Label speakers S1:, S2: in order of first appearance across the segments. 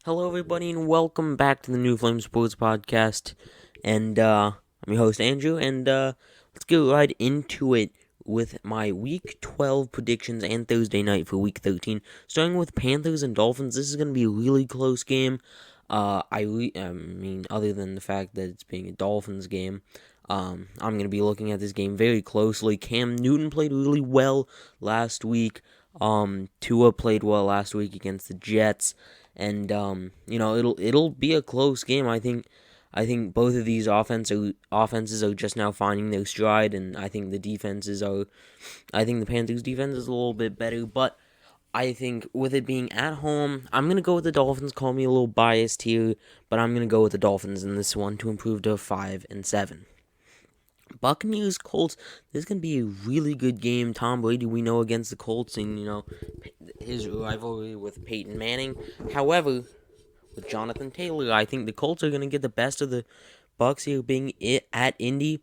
S1: Hello, everybody, and welcome back to the New Flame Sports Podcast. And I'm your host, Andrew, and let's get right into it with my Week 12 predictions and Thursday night for Week 13. Starting with Panthers and Dolphins, this is going to be a really close game. Other than the fact that it's being a Dolphins game, I'm going to be looking at this game very closely. Cam Newton played really well last week. Tua played well last week against the Jets. And it'll be a close game. I think both of these offenses are just now finding their stride, and I think the Panthers defense is a little bit better, but I think with it being at home, I'm gonna go with the Dolphins. Call me a little biased here, but I'm gonna go with the Dolphins in this one to improve to 5-7. Buccaneers Colts. This is gonna be a really good game. Tom Brady, we know, against the Colts, and his rivalry with Peyton Manning. However, with Jonathan Taylor, I think the Colts are gonna get the best of the Bucs here, being it at Indy.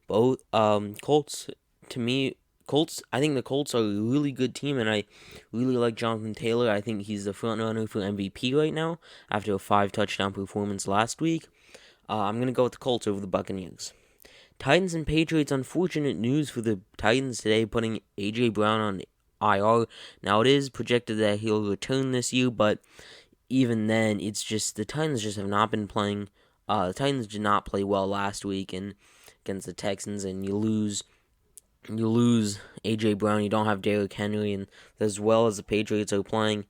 S1: Both Colts to me. Colts, I think the Colts are a really good team, and I really like Jonathan Taylor. I think he's the front runner for MVP right now after a 5-touchdown performance last week. I'm going to go with the Colts over the Buccaneers. Titans and Patriots, unfortunate news for the Titans today, putting A.J. Brown on IR. Now, it is projected that he'll return this year, but even then, it's just the Titans just have not been playing. The Titans did not play well last week and against the Texans, and you lose A.J. Brown. You don't have Derrick Henry, and as well as the Patriots are playing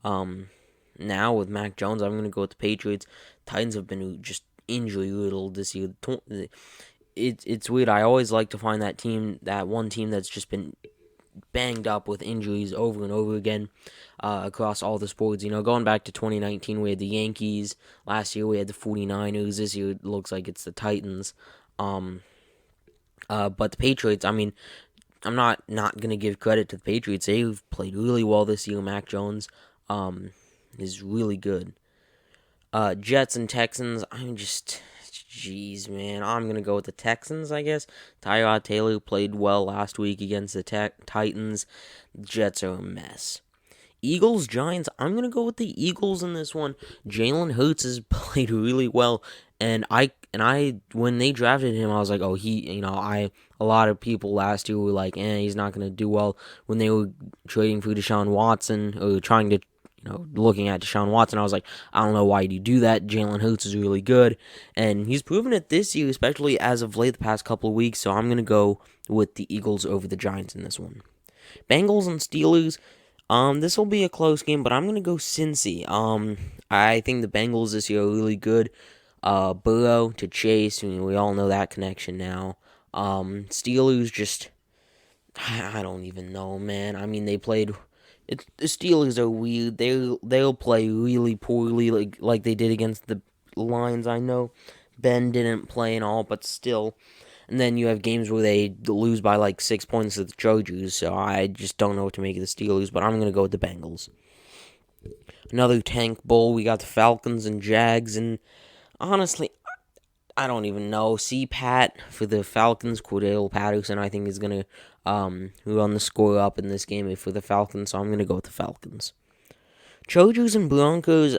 S1: now with Mac Jones, I'm going to go with the Patriots. Titans have been just injury riddled this year. It's weird. I always like to find that one team that's just been banged up with injuries over and over again across all the sports. Going back to 2019, we had the Yankees. Last year, we had the 49ers. This year, it looks like it's the Titans. But the Patriots, I'm not going to give credit to the Patriots. They've played really well this year. Mac Jones is really good. Jets and Texans, jeez, man. I'm going to go with the Texans, I guess. Tyrod Taylor played well last week against the Titans. The Jets are a mess. Eagles, Giants, I'm going to go with the Eagles in this one. Jalen Hurts has played really well. And I when they drafted him, I was like, a lot of people last year were like, he's not going to do well when they were trading for Deshaun Watson or trying to looking at Deshaun Watson. I was like, I don't know why you do that. Jalen Hurts is really good, and he's proven it this year, especially as of late the past couple of weeks. So I'm going to go with the Eagles over the Giants in this one. Bengals and Steelers. This will be a close game, but I'm going to go Cincy. I think the Bengals this year are really good. Burrow to Chase, we all know that connection now. Steelers just, I don't even know, man. They played. The Steelers are weird. They'll play really poorly, like they did against the Lions. I know Ben didn't play and all, but still. And then you have games where they lose by like 6 points to the Chargers. So I just don't know what to make of the Steelers, but I'm gonna go with the Bengals. Another tank bowl. We got the Falcons and Jags, and honestly, I don't even know. CPAT for the Falcons. Cordell Patterson, I think, is going to run the score up in this game for the Falcons, so I'm going to go with the Falcons. Chargers and Broncos.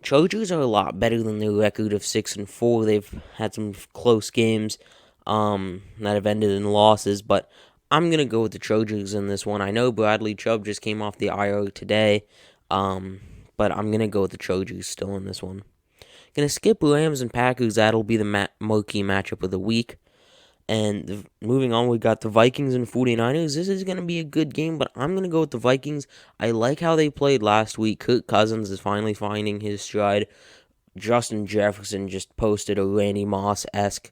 S1: Chargers are a lot better than their record of 6-4. They've had some close games that have ended in losses, but I'm going to go with the Chargers in this one. I know Bradley Chubb just came off the IR today, but I'm going to go with the Chargers still in this one. Gonna skip Rams and Packers. That'll be the marquee matchup of the week. And moving on, we got the Vikings and 49ers. This is going to be a good game, but I'm going to go with the Vikings. I like how they played last week. Kirk Cousins is finally finding his stride. Justin Jefferson just posted a Randy Moss-esque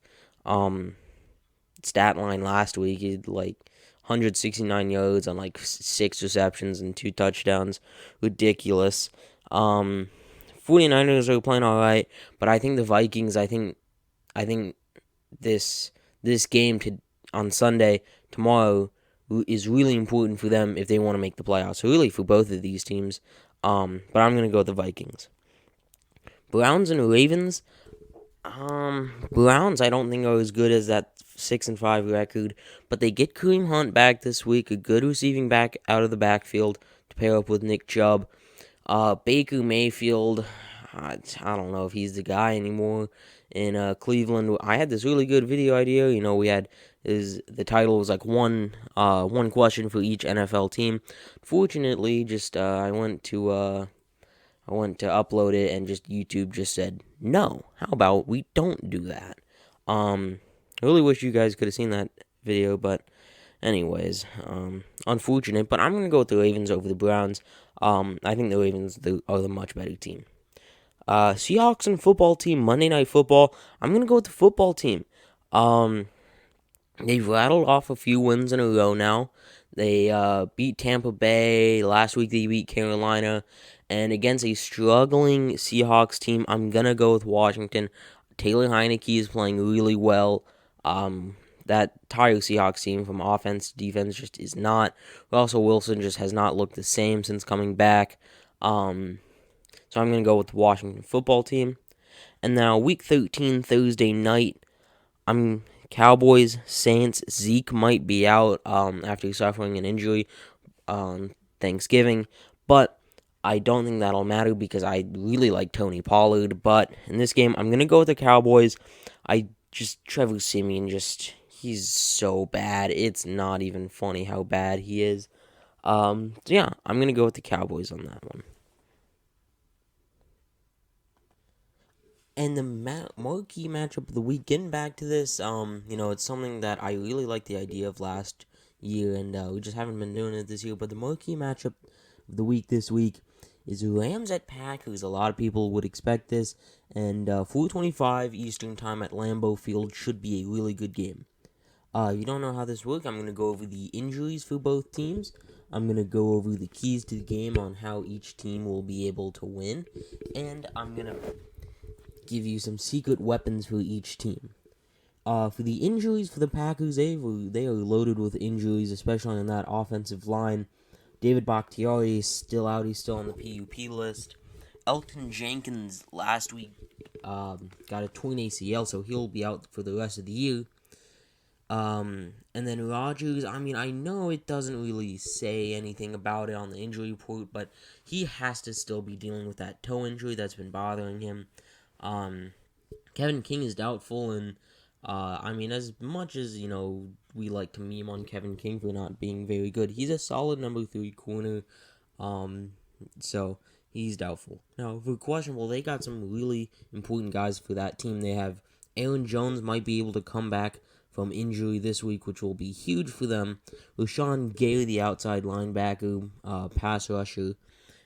S1: stat line last week. He had 169 yards on 6 receptions and 2 touchdowns. Ridiculous. 49ers are playing all right, but I think the Vikings, I think this game on Sunday, tomorrow, is really important for them if they want to make the playoffs. Really for both of these teams, but I'm going to go with the Vikings. Browns and Ravens. Browns I don't think are as good as that 6-5 record, but they get Kareem Hunt back this week, a good receiving back out of the backfield to pair up with Nick Chubb. Baker Mayfield, I don't know if he's the guy anymore in Cleveland. I had this really good video idea. We had the title was like one question for each NFL team. Fortunately, just I went to upload it and just YouTube just said no. How about we don't do that? I really wish you guys could have seen that video, but anyways, unfortunate. But I'm gonna go with the Ravens over the Browns. I think the Ravens are the much better team. Seahawks and football team, Monday Night Football. I'm going to go with the football team. Um, they've rattled off a few wins in a row now. They beat Tampa Bay. Last week they beat Carolina. And against a struggling Seahawks team, I'm going to go with Washington. Taylor Heineke is playing really well. That entire Seahawks team from offense to defense just is not. Russell Wilson just has not looked the same since coming back. So I'm going to go with the Washington football team. And now week 13, Thursday night, I'm Cowboys, Saints. Zeke might be out after suffering an injury on Thanksgiving. But I don't think that'll matter because I really like Tony Pollard. But in this game, I'm going to go with the Cowboys. Trevor Siemian, he's so bad. It's not even funny how bad he is. I'm going to go with the Cowboys on that one. And the marquee matchup of the week, getting back to this, it's something that I really like the idea of last year, and we just haven't been doing it this year. But the marquee matchup of the week this week is Rams at Packers. A lot of people would expect this, and 4:25 Eastern Time at Lambeau Field should be a really good game. You don't know how this works. I'm going to go over the injuries for both teams. I'm going to go over the keys to the game on how each team will be able to win, and I'm going to give you some secret weapons for each team. For the injuries for the Packers, they are loaded with injuries, especially on that offensive line. David Bakhtiari is still out. He's still on the PUP list. Elton Jenkins last week got a torn ACL, so he'll be out for the rest of the year. And then Rodgers, I know it doesn't really say anything about it on the injury report, but he has to still be dealing with that toe injury that's been bothering him. Kevin King is doubtful, and as much as we like to meme on Kevin King for not being very good, he's a solid number 3 corner. So he's doubtful. Now for questionable, they got some really important guys for that team. They have Aaron Jones might be able to come back from injury this week, which will be huge for them. Rashawn Gary, the outside linebacker, pass rusher.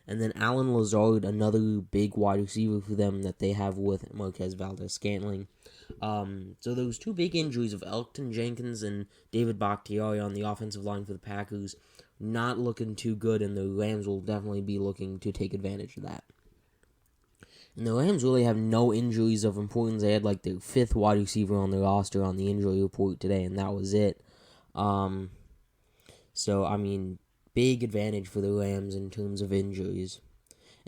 S1: And then Alan Lazard, another big wide receiver for them that they have with Marquez Valdes-Scantling. So those two big injuries of Elton Jenkins and David Bakhtiari on the offensive line for the Packers, not looking too good, and the Rams will definitely be looking to take advantage of that. And the Rams really have no injuries of importance. They had like their 5th wide receiver on the roster on the injury report today, and that was it. Big advantage for the Rams in terms of injuries.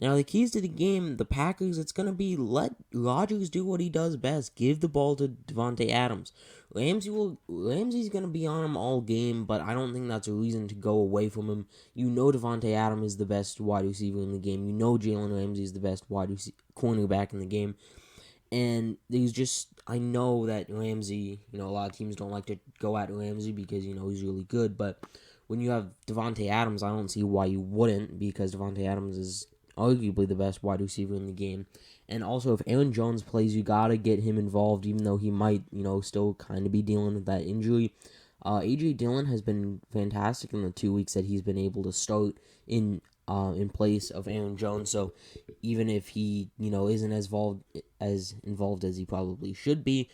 S1: Now, the keys to the game, the Packers, it's going to be let Rodgers do what he does best. Give the ball to Devontae Adams. Ramsey's going to be on him all game, but I don't think that's a reason to go away from him. Devontae Adams is the best wide receiver in the game. Jalen Ramsey is the best cornerback in the game. And I know that Ramsey, a lot of teams don't like to go at Ramsey because, he's really good, but when you have Devontae Adams, I don't see why you wouldn't, because Devontae Adams is arguably the best wide receiver in the game. And also, if Aaron Jones plays, you got to get him involved, even though he might, still kind of be dealing with that injury. A.J. Dillon has been fantastic in the 2 weeks that he's been able to start in place of Aaron Jones. So even if he, isn't as involved as he probably should be,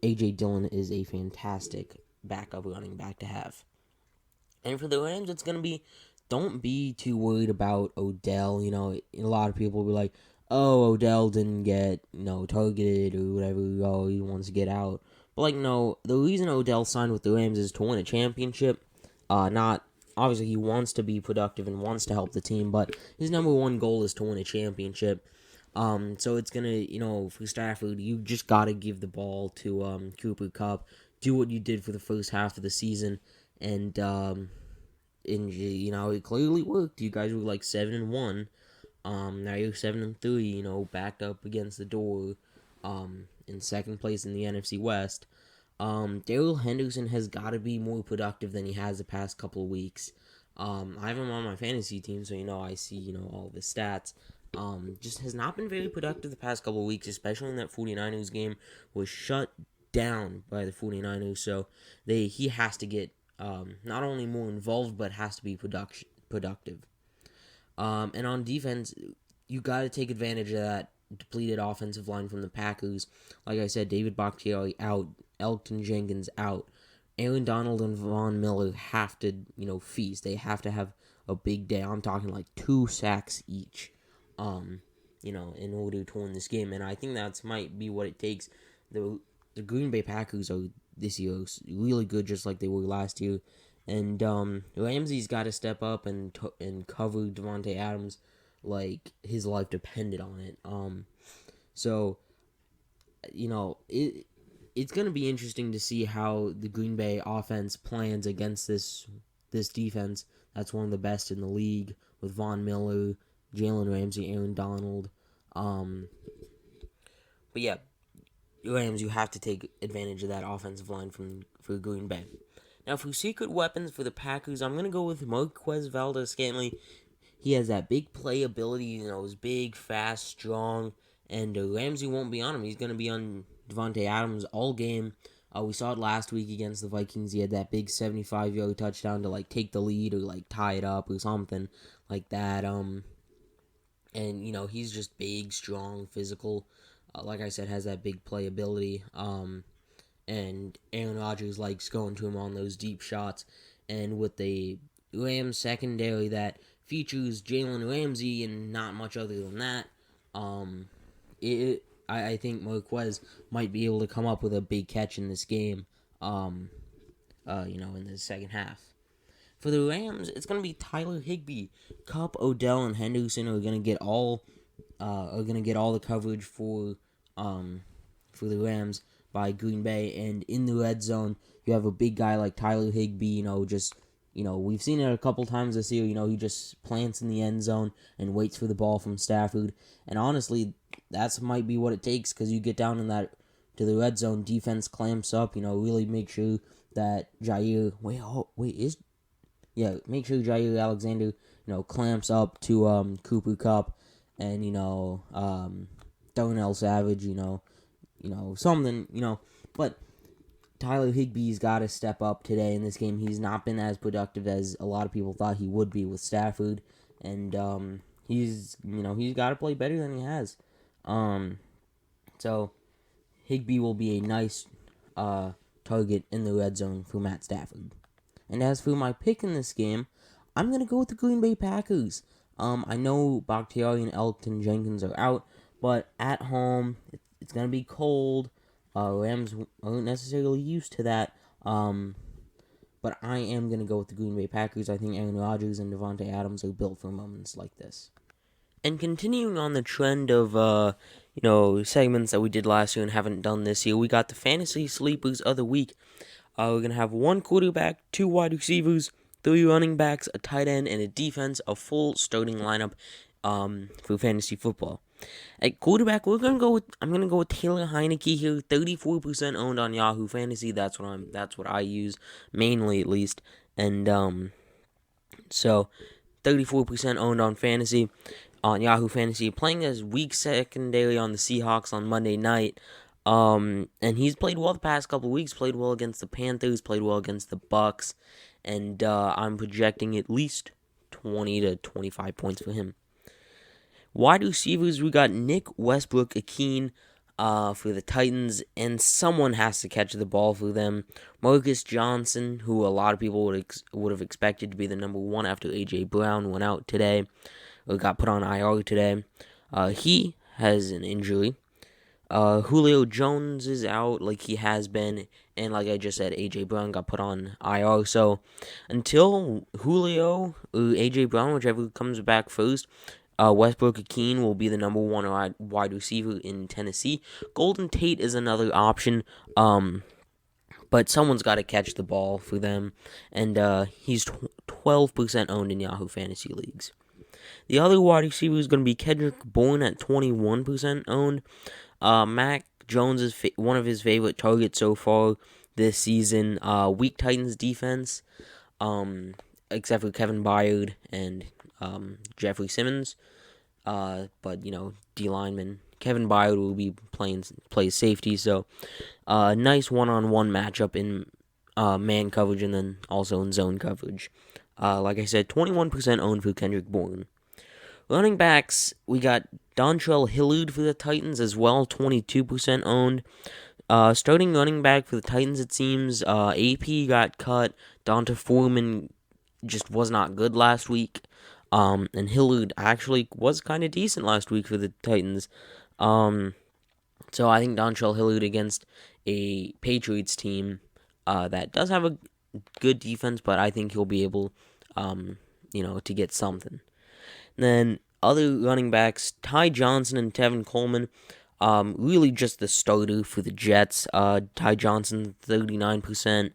S1: A.J. Dillon is a fantastic backup running back to have. And for the Rams, it's going to be, don't be too worried about Odell. A lot of people will be like, oh, Odell didn't get, targeted or whatever. Oh, he wants to get out. But, no, the reason Odell signed with the Rams is to win a championship. Obviously, he wants to be productive and wants to help the team, but his number one goal is to win a championship. So it's going to, for Stafford, you just got to give the ball to Cooper Kupp. Do what you did for the first half of the season. And it clearly worked. You guys were 7-1. Now you're 7-3. Backed up against the door. In second place in the NFC West. Darrell Henderson has got to be more productive than he has the past couple of weeks. I have him on my fantasy team, so I see all the stats. Just has not been very productive the past couple of weeks, especially in that 49ers game. Was shut down by the 49ers, so he has to get not only more involved, but has to be productive. And on defense, you got to take advantage of that depleted offensive line from the Packers. Like I said, David Bakhtiari out, Elgton Jenkins out. Aaron Donald and Von Miller have to, feast. They have to have a big day. I'm talking like 2 sacks each, in order to win this game. And I think that might be what it takes. The Green Bay Packers are this year really good, just like they were last year. And Ramsey's got to step up and cover Devontae Adams like his life depended on it. So it's going to be interesting to see how the Green Bay offense plans against this defense. That's one of the best in the league with Von Miller, Jalen Ramsey, Aaron Donald. But yeah, Rams, you have to take advantage of that offensive line for Green Bay. Now, for secret weapons for the Packers, I'm going to go with Marquez Valdes-Scantling. He has that big playability, he's big, fast, strong, and Ramsey won't be on him. He's going to be on Devontae Adams all game. We saw it last week against the Vikings. He had that big 75-yard touchdown to, take the lead or, tie it up or something like that. And, he's just big, strong, physical. Like I said, has that big playability. And Aaron Rodgers likes going to him on those deep shots. And with the Rams secondary that features Jalen Ramsey and not much other than that, I think Marquez might be able to come up with a big catch in this game, in the second half. For the Rams, it's going to be Tyler Higbee. Kupp, Odell, and Henderson are going to get all the coverage for the Rams by Green Bay, and in the red zone, you have a big guy like Tyler Higbee, we've seen it a couple times this year, he just plants in the end zone and waits for the ball from Stafford, and honestly, that might be what it takes, because you get down in that, to the red zone, defense clamps up, really make sure that make sure Jair Alexander, clamps up to, Cooper Kupp, and, Darnell Savage, something, but Tyler Higbee's got to step up today in this game. He's not been as productive as a lot of people thought he would be with Stafford, and he's got to play better than he has. So Higbee will be a nice target in the red zone for Matt Stafford. And as for my pick in this game, I'm gonna go with the Green Bay Packers. I know Bakhtiari and Elgton Jenkins are out, but at home it's gonna be cold. Rams aren't necessarily used to that. But I am going to go with the Green Bay Packers. I think Aaron Rodgers and Devontae Adams are built for moments like this. And continuing on the trend of, segments that we did last year and haven't done this year, we got the Fantasy Sleepers of the Week. We're going to have 1 quarterback, 2 wide receivers, 3 running backs, a tight end, and a defense, a full starting lineup for fantasy football. At quarterback, I'm gonna go with Taylor Heineke here. 34% owned on Yahoo Fantasy. That's what I use mainly, at least. And so 34% owned on fantasy on Yahoo Fantasy. Playing as weak secondary on the Seahawks on Monday night. And he's played well the past couple weeks. Played well against the Panthers. Played well against the Bucks. And I'm projecting at least 20 to 25 points for him. Wide receivers, we got Nick Westbrook-Ikhine for the Titans, and someone has to catch the ball for them. Marcus Johnson, who a lot of people would have expected to be the number 1 after A.J. Brown went out today, or got put on IR today. He has an injury. Julio Jones is out like he has been, and like I just said, A.J. Brown got put on IR. So until Julio or A.J. Brown, whichever comes back first, Westbrook-Ikhine will be the number 1 wide receiver in Tennessee. Golden Tate is another option, but someone's got to catch the ball for them, and he's 12% owned in Yahoo Fantasy Leagues. The other wide receiver is going to be Kendrick Bourne at 21% owned. Mac Jones is one of his favorite targets so far this season. Weak Titans defense, except for Kevin Byard and Jeffrey Simmons. But D lineman Kevin Byard will be plays safety, so nice one-on-one matchup in man coverage and then also in zone coverage. Like I said, 21% owned for Kendrick Bourne. Running backs, we got Dontrell Hilliard for the Titans as well, 22% owned. Starting running back for the Titans, it seems, AP got cut. Donta Foreman just was not good last week. And Hilliard actually was kind of decent last week for the Titans. So I think Dontrell Hilliard against a Patriots team that does have a good defense, but I think he'll be able, to get something. And then other running backs, Ty Johnson and Tevin Coleman, really just the starter for the Jets. Ty Johnson 39%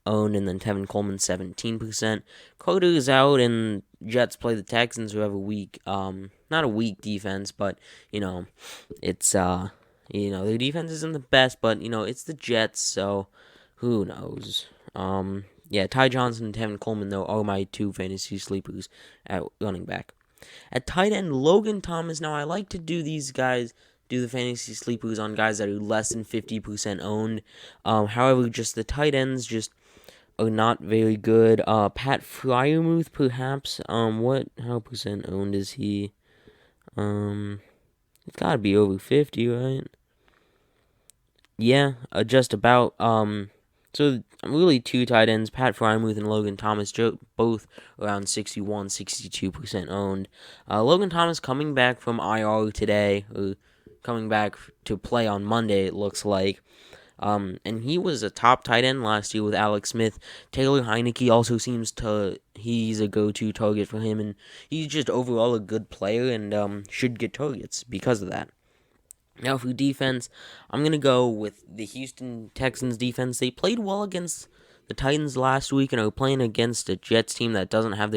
S1: owned, and then Tevin Coleman 17%. Carter is out, and Jets play the Texans, who have a weak, not a weak defense, but it's their defense isn't the best, but it's the Jets, so who knows? Ty Johnson and Tevin Coleman though are my two fantasy sleepers at running back. At tight end, Logan Thomas. Now I like to do these guys. Do the fantasy sleepers on guys that are less than 50% owned. However, just the tight ends just are not very good. Pat Freiermuth, perhaps. How percent owned is he? It's gotta be over 50, right? Yeah, just about. So really two tight ends, Pat Freiermuth and Logan Thomas, both around 61-62% owned. Logan Thomas coming back from IR today, or coming back to play on Monday, it looks like. And he was a top tight end last year with Alex Smith. Taylor Heineke also seems he's a go-to target for him, and he's just overall a good player and should get targets because of that. Now for defense, I'm going to go with the Houston Texans defense. They played well against the Titans last week and are playing against a Jets team that doesn't have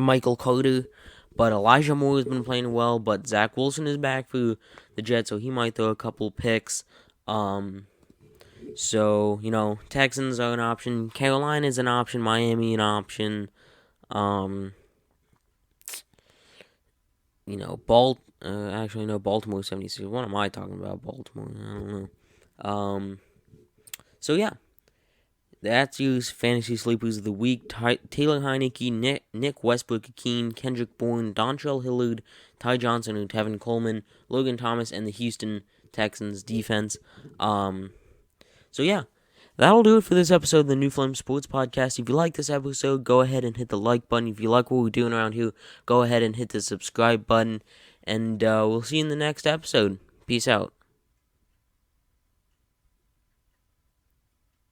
S1: Michael Carter, but Elijah Moore has been playing well, but Zach Wilson is back for the Jets, so he might throw a couple picks. So, Texans are an option. Carolina is an option. Miami an option. Baltimore 76. What am I talking about? Baltimore. I don't know. So yeah, that's your fantasy sleepers of the week. Taylor Heineke, Nick Westbrook-Akeen, Kendrick Bourne, Dontrell Hilliard, Ty Johnson, and Tevin Coleman, Logan Thomas, and the Houston Texans defense. So yeah. That'll do it for this episode of the New Flame Sports Podcast. If you like this episode, go ahead and hit the like button. If you like what we're doing around here, go ahead and hit the subscribe button. And we'll see you in the next episode. Peace out.